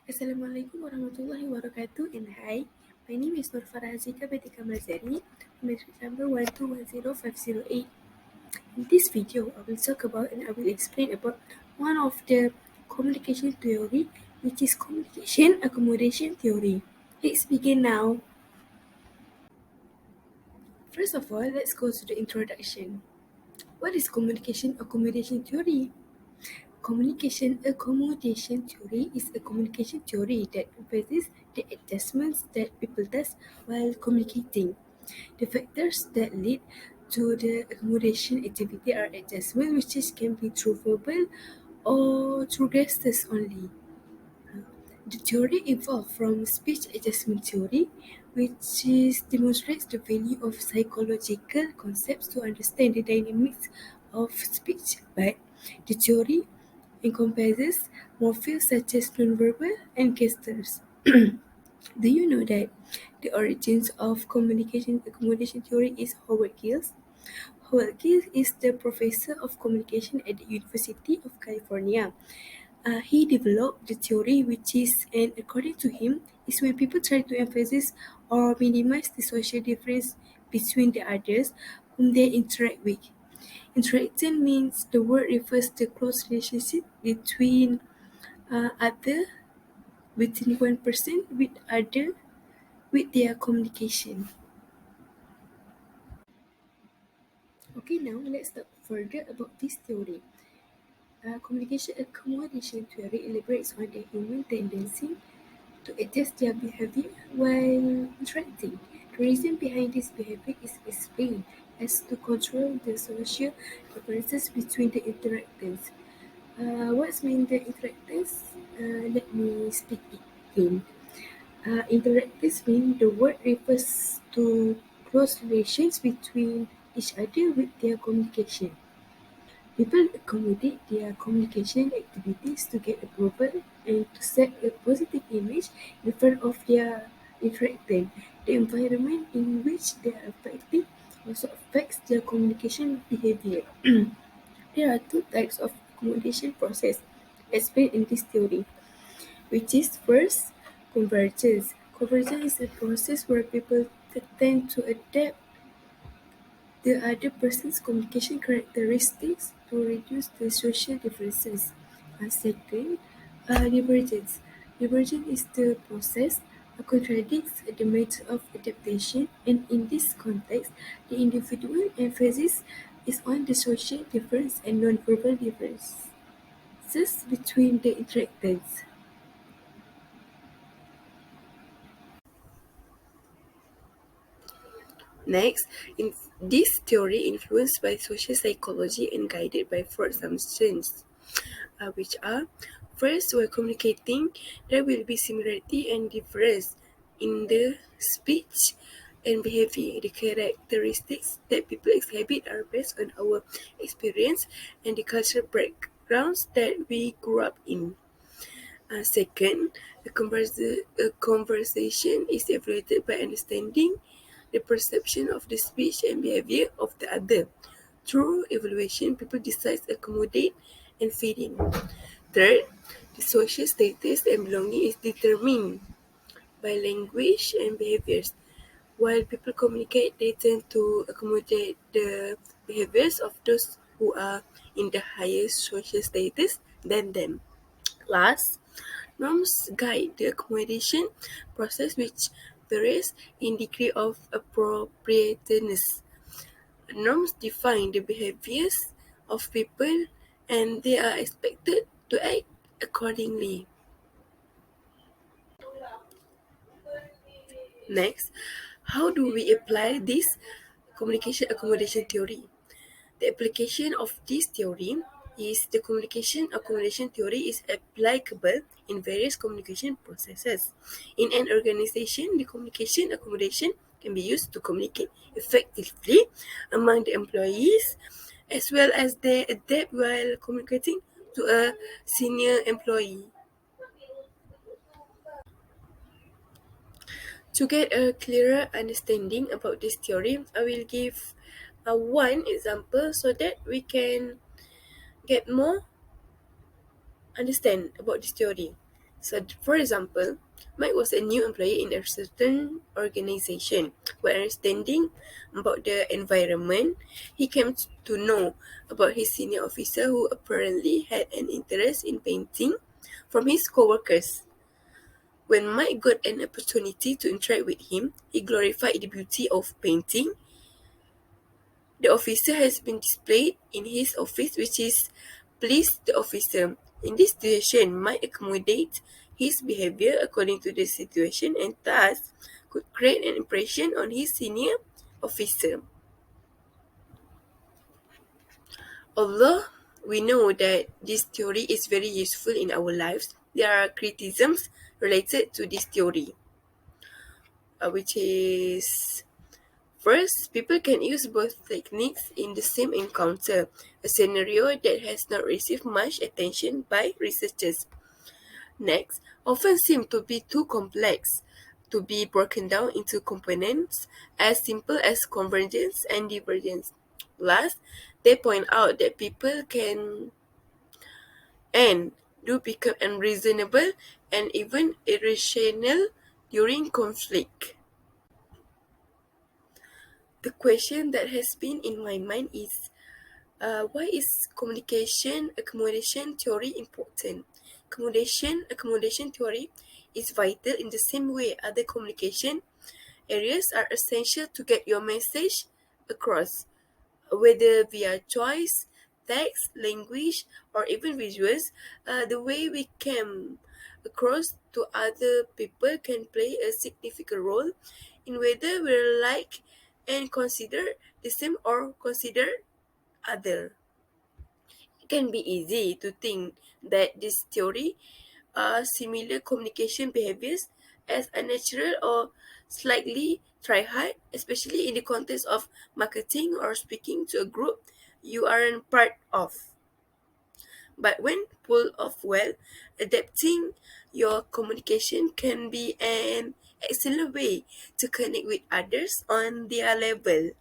Assalamualaikum warahmatullahi wabarakatuh, and hi. My name is FARAH BINTI KAMAL ZERI, metric number 1210508. In this video, I will talk about and I will explain about one of the communication theory, which is communication accommodation theory. Let's begin now. First of all, let's go to the introduction. What is communication accommodation theory? Communication accommodation theory is a communication theory that emphasizes the adjustments that people does while communicating. The factors that lead to the accommodation activity are adjustment which can be through verbal or through gestures only. The theory evolved from speech adjustment theory, which demonstrates the value of psychological concepts to understand the dynamics of speech. But the theory encompasses more fields such as nonverbal and gestures. Do you know that the origins of communication accommodation theory is Howard Gills? Howard Gills is the professor of communication at the University of California. He developed the theory, which is, and according to him, is when people try to emphasize or minimize the social difference between the others whom they interact with. Interaction means the word refers to close relationship between other within one person with other with their communication. Okay, now let's talk further about this theory. Communication accommodation theory elaborates on the human tendency to adjust their behavior while interacting. The reason behind this behavior is explained as to control the social differences between the interactants. What's mean the interactants? Let me speak it again. Interactors mean the word refers to close relations between each other with their communication. People accommodate their communication activities to get approval and to set a positive image in front of their interactant. The environment in which they are affected also affects their communication behavior. There are two types of accommodation process explained in this theory, which is first, convergence. Convergence is a process where people tend to adapt the other person's communication characteristics to reduce the social differences. Second, divergence. Divergence is the process contradicts the method of adaptation, and in this context, the individual emphasis is on the social difference and non-verbal differences between the interactants. Next, in this theory influenced by social psychology and guided by four assumptions, which are first, while communicating, there will be similarity and difference in the speech and behavior. The characteristics that people exhibit are based on our experience and the cultural backgrounds that we grew up in. Second, a conversation is evaluated by understanding the perception of the speech and behavior of the other. Through evaluation, people decide to accommodate and fit in. Third, the social status and belonging is determined by language and behaviors. While people communicate, they tend to accommodate the behaviors of those who are in the highest social status than them. Last, norms guide the accommodation process, which varies in degree of appropriateness. Norms define the behaviors of people and they are expected to act accordingly. Next, how do we apply this communication accommodation theory? The application of this theory is the communication accommodation theory is applicable in various communication processes. In an organization, the communication accommodation can be used to communicate effectively among the employees as well as they adapt while communicating to a senior employee. To get a clearer understanding about this theory, I will give one example so that we can get more understand about this theory. So, for example, Mike was a new employee in a certain organization. While understanding about the environment, he came to know about his senior officer who apparently had an interest in painting from his co-workers. When Mike got an opportunity to interact with him, he glorified the beauty of painting. The officer has been displayed in his office, which is pleased the officer. In this situation, might accommodate his behavior according to the situation and thus could create an impression on his senior officer. Although we know that this theory is very useful in our lives, there are criticisms related to this theory, which is first, people can use both techniques in the same encounter, a scenario that has not received much attention by researchers. Next, often seem to be too complex to be broken down into components as simple as convergence and divergence. Last, they point out that people can and do become unreasonable and even irrational during conflict. The question that has been in my mind is why is communication accommodation theory important? Accommodation theory is vital in the same way other communication areas are essential to get your message across, whether via choice, text, language, or even visuals. The way we come across to other people can play a significant role in whether we like and consider the same or consider other. It can be easy to think that this theory similar communication behaviors as unnatural or slightly try hard, especially in the context of marketing or speaking to a group you aren't part of. But when pulled off well, adapting your communication can be an excellent way to connect with others on their level.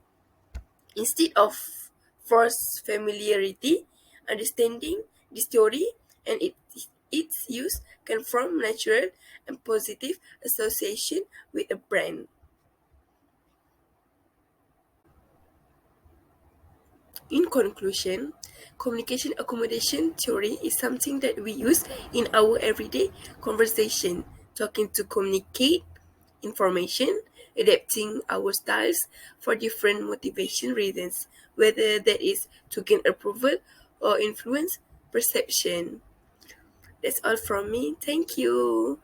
Instead of forced familiarity, understanding this theory and its use can form natural and positive association with a brand. In conclusion, communication accommodation theory is something that we use in our everyday conversation, talking to communicate information, adapting our styles for different motivation reasons, whether that is to gain approval or influence perception. That's all from me. Thank you.